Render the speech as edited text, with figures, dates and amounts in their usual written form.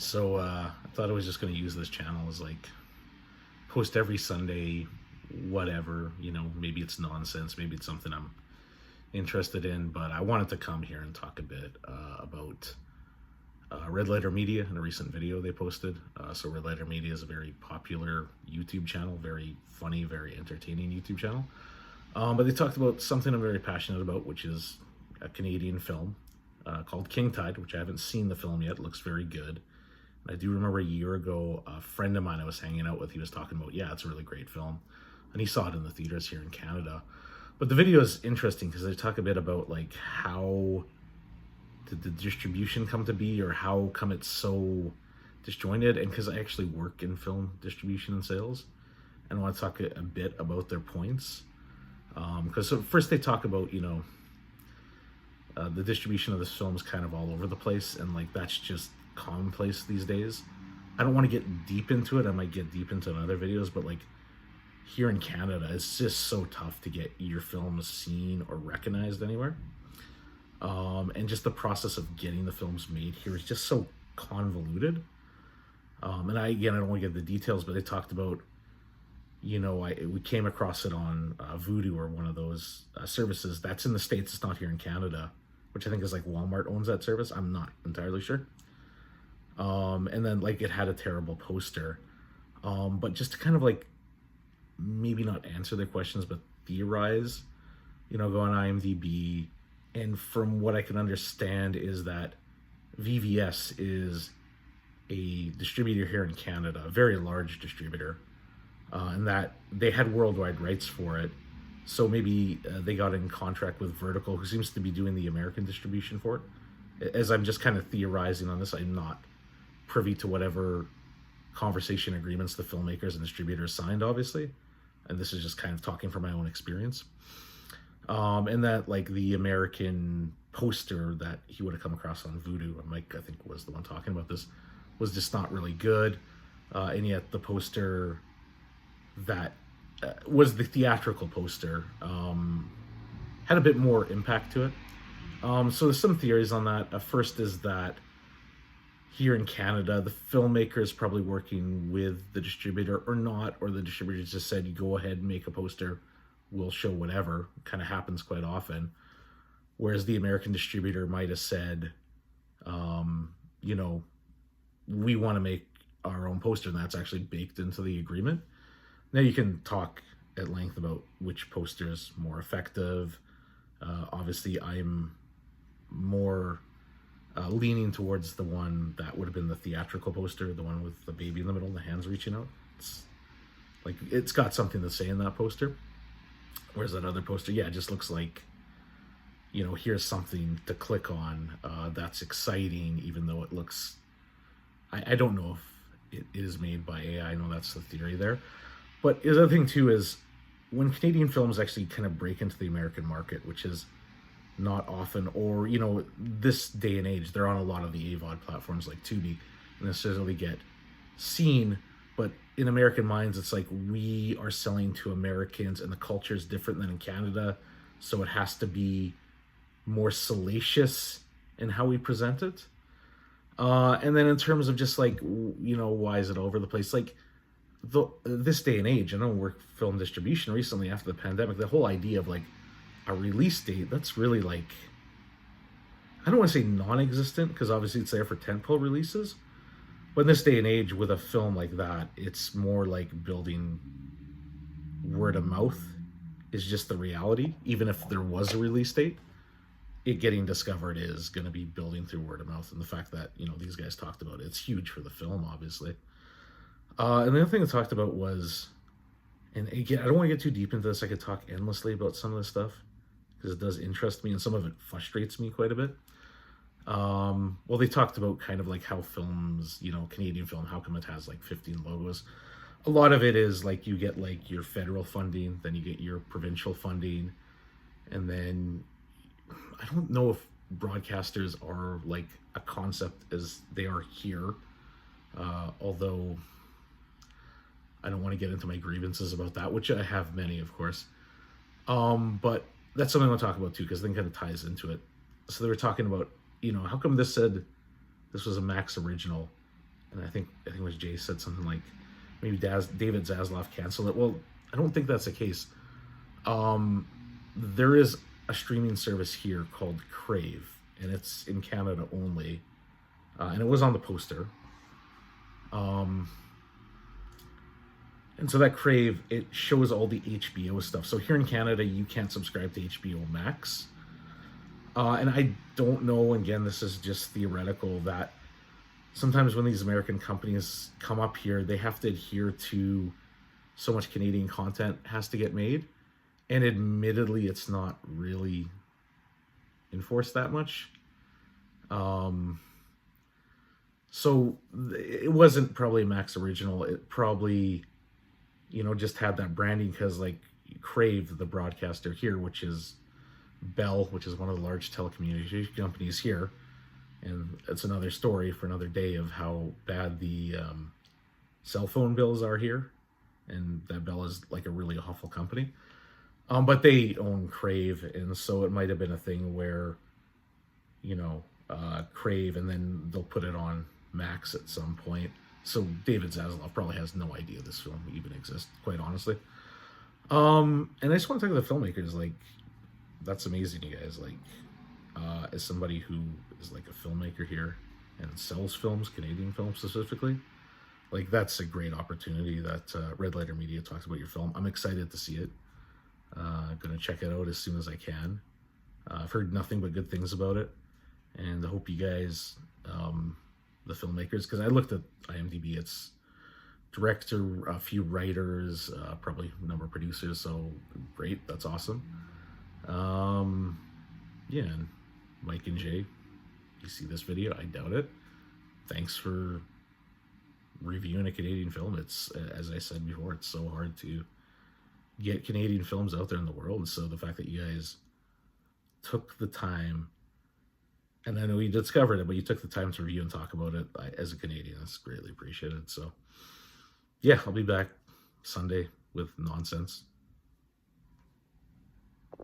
So I thought I was just going to use this channel as like post every Sunday, whatever, maybe it's nonsense, maybe it's something I'm interested in, but I wanted to come here and talk a bit about Red Letter Media in a recent video they posted. So Red Letter Media is a very popular YouTube channel, very funny, very entertaining YouTube channel. But they talked about something I'm very passionate about, which is a Canadian film called King Tide, which I haven't seen the film yet. It looks very good. And I do remember a year ago, a friend of mine I was hanging out with, he was talking about, yeah, it's a really great film. And he saw it in the theaters here in Canada. But the video is interesting because they talk a bit about like how did the distribution come to be, or how come it's so disjointed. And because I actually work in film distribution and sales, and I want to talk a bit about their points. Because so first they talk about, the distribution of this film is kind of all over the place, and like that's just commonplace these days. I don't want to get deep into it. I might get deep into it in other videos, but like here in Canada, it's just so tough to get your films seen or recognized anywhere. And just the process of getting the films made here is just so convoluted. And I don't want to get the details, but they talked about, we came across it on Vudu, or one of those services that's in the States. It's not here in Canada, which I think is like Walmart owns that service. I'm not entirely sure. And then like it had a terrible poster. But just to kind of like maybe not answer their questions, but theorize, go on IMDb. And from what I can understand is that VVS is a distributor here in Canada, a very large distributor, and that they had worldwide rights for it. So maybe they got in contract with Vertical, who seems to be doing the American distribution for it. As I'm just kind of theorizing on this, I'm not privy to whatever conversation agreements the filmmakers and distributors signed, obviously. And this is just kind of talking from my own experience. And that like the American poster that he would have come across on Vudu, and Mike I think was the one talking about this, was just not really good. And yet the poster that was the theatrical poster had a bit more impact to it. So there's some theories on that. First is that here in Canada, the filmmaker is probably working with the distributor or not, or the distributor just said, you go ahead and make a poster, we'll show whatever. It kind of happens quite often. Whereas the American distributor might have said, we want to make our own poster, and that's actually baked into the agreement. Now you can talk at length about which poster is more effective. Obviously, I'm more leaning towards the one that would have been the theatrical poster, the one with the baby in the middle, the hands reaching out. It's got something to say in that poster. Whereas that other poster, it just looks like, here's something to click on that's exciting, even though it looks, I don't know if it is made by AI. I know that's the theory there. But the other thing too is when Canadian films actually kind of break into the American market, which is not often, or, this day and age, they're on a lot of the AVOD platforms like Tubi, and necessarily get seen. But in American minds, it's like we are selling to Americans and the culture is different than in Canada. So it has to be more salacious in how we present it. And then in terms of just like, why is it all over the place? Like this day and age, I know we're film distribution recently after the pandemic, the whole idea of like a release date, that's really like, I don't want to say non-existent, because obviously it's there for tentpole releases. But in this day and age with a film like that, it's more like building word of mouth is just the reality. Even if there was a release date, it getting discovered is going to be building through word of mouth. And the fact that, these guys talked about it, it's huge for the film, obviously. And the other thing I talked about was, and again, I don't want to get too deep into this. I could talk endlessly about some of this stuff because it does interest me and some of it frustrates me quite a bit. Well, they talked about kind of like how films, Canadian film, how come it has like 15 logos? A lot of it is like you get like your federal funding, then you get your provincial funding, and then I don't know if broadcasters are like a concept as they are here, although I don't want to get into my grievances about that, which I have many, of course. But that's something I'll talk about too, because then kind of ties into it. So they were talking about, how come this said this was a Max original and I think it was Jay said something like maybe David Zaslav canceled it. Well, I don't think that's the case. There is a streaming service here called Crave, and it's in Canada only, and it was on the poster. And so that Crave, it shows all the HBO stuff. So here in Canada, you can't subscribe to HBO Max. And I don't know, again, this is just theoretical, that sometimes when these American companies come up here, they have to adhere to so much Canadian content has to get made. And admittedly, it's not really enforced that much. So it wasn't probably a Max original. It probably, just had that branding because like Crave, the broadcaster here, which is Bell, which is one of the large telecommunication companies here. And it's another story for another day of how bad the cell phone bills are here. And that Bell is like a really awful company. But they own Crave, and so it might have been a thing where, Crave, and then they'll put it on Max at some point. So David Zaslav probably has no idea this film even exists, quite honestly. And I just want to talk to the filmmakers. Like, that's amazing, you guys. Like, as somebody who is like a filmmaker here and sells films, Canadian films specifically, like that's a great opportunity that Red Letter Media talks about your film. I'm excited to see it. Gonna check it out as soon as I can. I've heard nothing but good things about it, and I hope you guys, the filmmakers, because I looked at IMDb, it's director, a few writers, probably a number of producers, so great, that's awesome. Yeah, and Mike and Jay, you see this video, I doubt it. Thanks for reviewing a Canadian film. It's, as I said before, it's so hard to get Canadian films out there in the world. And so the fact that you guys took the time, and I know you discovered it, but you took the time to review and talk about it as a Canadian, that's greatly appreciated. So yeah, I'll be back Sunday with nonsense.